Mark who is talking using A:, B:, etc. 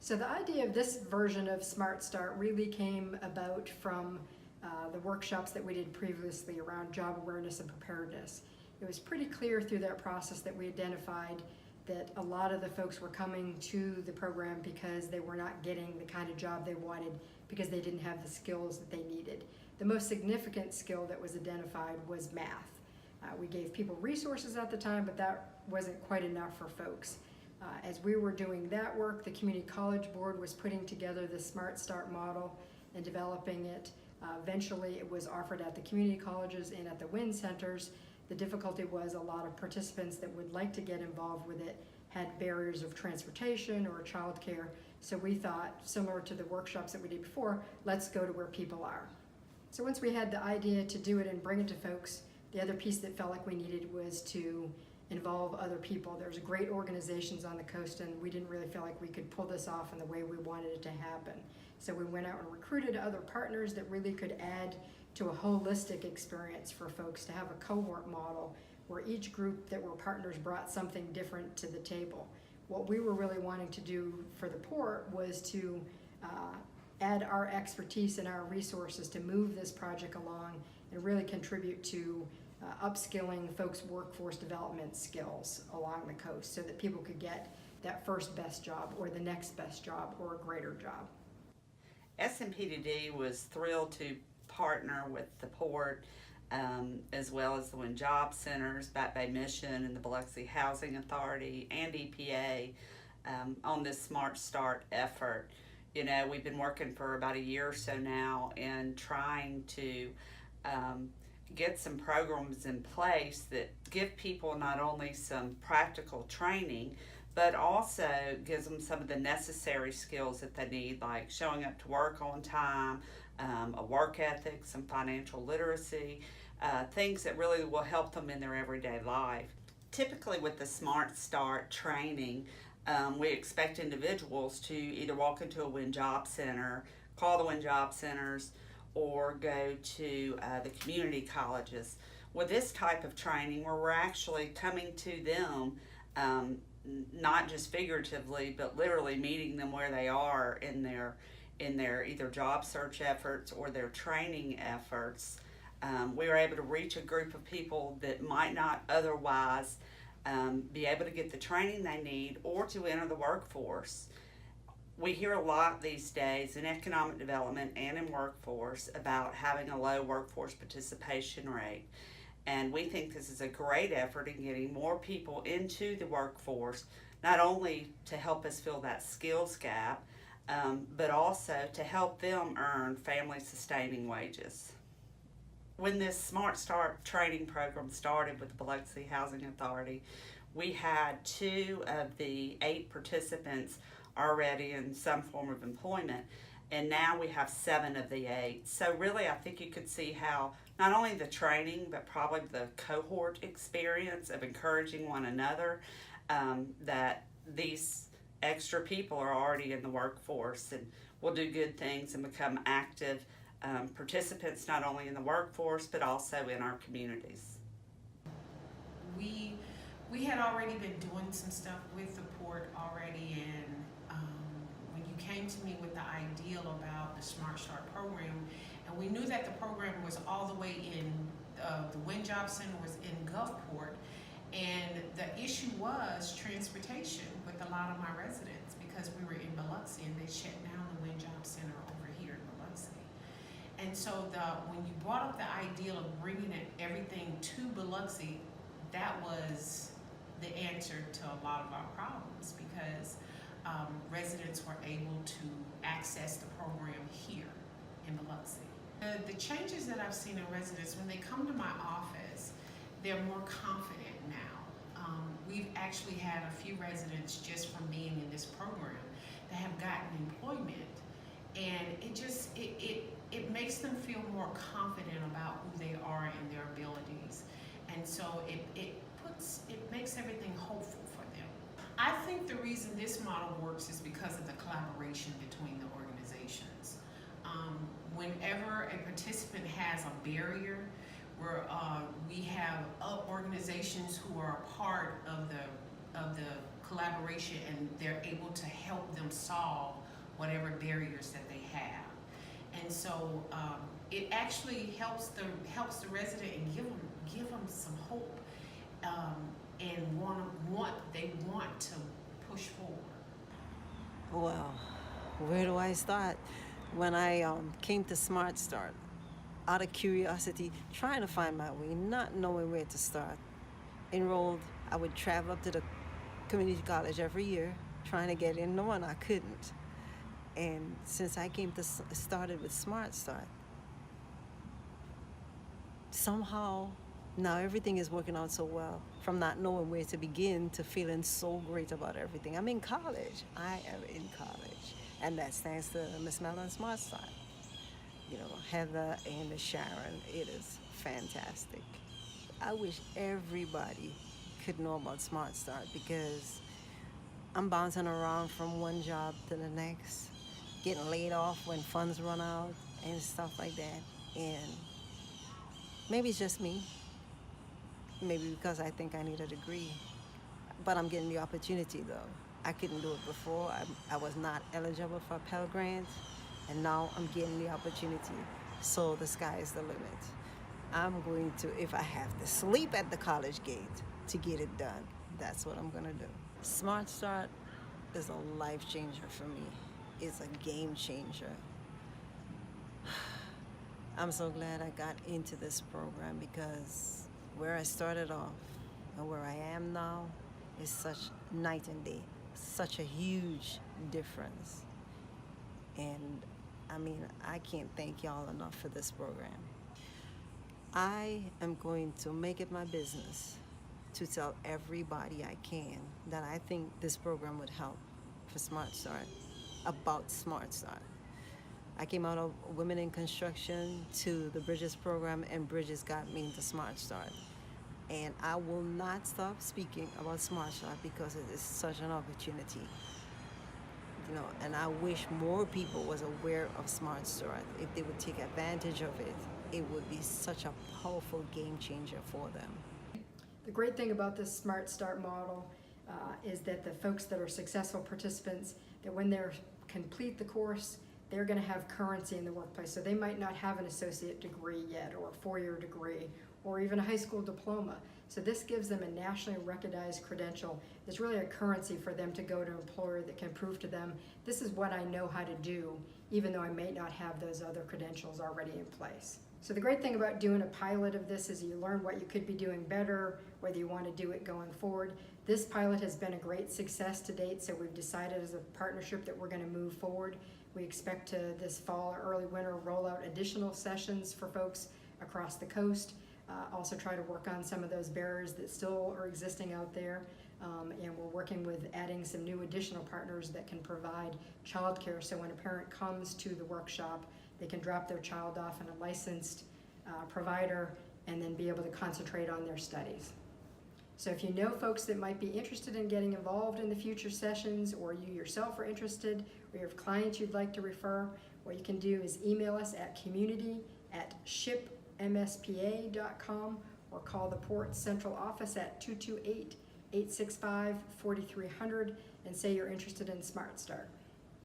A: So the idea of this version of Smart Start really came about from the workshops that we did previously around job awareness and preparedness. It was pretty clear through that process that we identified that a lot of the folks were coming to the program because they were not getting the kind of job they wanted because they didn't have the skills that they needed. The most significant skill that was identified was math. We gave people resources at the time, but that wasn't quite enough for folks. As we were doing that work, the Community College Board was putting together the Smart Start model and developing it. Eventually, it was offered at the community colleges and at the WIN centers. The difficulty was a lot of participants that would like to get involved with it had barriers of transportation or childcare. So we thought, similar to the workshops that we did before, let's go to where people are. So once we had the idea to do it and bring it to folks, the other piece that felt like we needed was to involve other people. There's great organizations on the coast, and we didn't really feel like we could pull this off in the way we wanted it to happen. So we went out and recruited other partners that really could add to a holistic experience for folks, to have a cohort model where each group that were partners brought something different to the table. What we were really wanting to do for the port was to add our expertise and our resources to move this project along and really contribute to upskilling folks' workforce development skills along the coast so that people could get that first best job or the next best job or a greater job.
B: SMPDD was thrilled to partner with the port as well as the WIN Job Centers, Back Bay Mission, and the Biloxi Housing Authority and EPA on this Smart Start effort. You know, we've been working for about a year or so now and trying to get some programs in place that give people not only some practical training, but also gives them some of the necessary skills that they need, like showing up to work on time, a work ethic, some financial literacy, things that really will help them in their everyday life. Typically with the Smart Start training, we expect individuals to either walk into a WIN Job Center, call the WIN Job Centers, or go to the community colleges. With this type of training, where we're actually coming to them, not just figuratively, but literally meeting them where they are in their either job search efforts or their training efforts, we were able to reach a group of people that might not otherwise be able to get the training they need or to enter the workforce. We hear a lot these days in economic development and in workforce about having a low workforce participation rate. And we think this is a great effort in getting more people into the workforce, not only to help us fill that skills gap, but also to help them earn family-sustaining wages. When this Smart Start training program started with the Biloxi Housing Authority, we had 2 of the 8 participants already in some form of employment, and now we have 7 of the 8. So really, I think you could see how not only the training, but probably the cohort experience of encouraging one another, that these extra people are already in the workforce and will do good things and become active participants not only in the workforce, but also in our communities.
C: We had already been doing some stuff with the port already, and when you came to me with the ideal about the Smart Start program, and we knew that the program was all the way in, the WIN Job Center was in Gulfport, and the issue was transportation with a lot of my residents because we were in Biloxi and they shut down the WIN Job Center over here in Biloxi. And so when you brought up the ideal of bringing everything to Biloxi, that was the answer to a lot of our problems because residents were able to access the program here in Biloxi. The changes that I've seen in residents, when they come to my office, they're more confident now. We've actually had a few residents just from being in this program that have gotten employment, and it makes them feel more confident about who they are and their abilities, and so it makes everything hopeful for them. I think the reason this model works is because of the collaboration between the organizations. Whenever a participant has a barrier, we have organizations who are a part of the collaboration, and they're able to help them solve whatever barriers that they have. And so it actually helps the resident and give them some hope, and they want to push forward.
D: Well, where do I start? When I came to Smart Start, out of curiosity, trying to find my way, not knowing where to start, enrolled, I would travel up to the community college every year, trying to get in, knowing I couldn't. And since I started with Smart Start, somehow now everything is working out so well. From not knowing where to begin to feeling so great about everything. I'm in college. I am in college. And that's thanks to Miss Mellon Smart Start. You know, Heather and Miss Sharon, it is fantastic. I wish everybody could know about Smart Start, because I'm bouncing around from one job to the next, getting laid off when funds run out and stuff like that. And maybe it's just me. Maybe because I think I need a degree. But I'm getting the opportunity though. I couldn't do it before. I was not eligible for Pell Grants, and now I'm getting the opportunity. So the sky is the limit. I'm going to, if I have to sleep at the college gate to get it done, that's what I'm gonna do. Smart Start is a life changer for me. It's a game changer. I'm so glad I got into this program, because where I started off and where I am now is such night and day, such a huge difference. And I mean, I can't thank y'all enough for this program. I am going to make it my business to tell everybody I can that I think this program would help for Smart Start, about Smart Start. I came out of Women in Construction to the Bridges program, and Bridges got me into Smart Start. And I will not stop speaking about Smart Start, because it is such an opportunity. You know, and I wish more people was aware of Smart Start. If they would take advantage of it, it would be such a powerful game changer for them.
A: The great thing about this Smart Start model is that the folks that are successful participants, that when they complete the course, they're going to have currency in the workplace. So they might not have an associate degree yet, or a four-year degree, or even a high school diploma. So this gives them a nationally recognized credential. It's really a currency for them to go to an employer that can prove to them, this is what I know how to do, even though I may not have those other credentials already in place. So the great thing about doing a pilot of this is you learn what you could be doing better, whether you want to do it going forward. This pilot has been a great success to date, so we've decided as a partnership that we're going to move forward. We expect to, this fall or early winter, roll out additional sessions for folks across the coast. Also try to work on some of those barriers that still are existing out there. And we're working with adding some new additional partners that can provide childcare, so when a parent comes to the workshop, they can drop their child off in a licensed provider and then be able to concentrate on their studies. So if you know folks that might be interested in getting involved in the future sessions, or you yourself are interested, or you have clients you'd like to refer, what you can do is email us at community@shipmspa.com, or call the Port Central office at 228-865-4300 and say you're interested in Smart Start.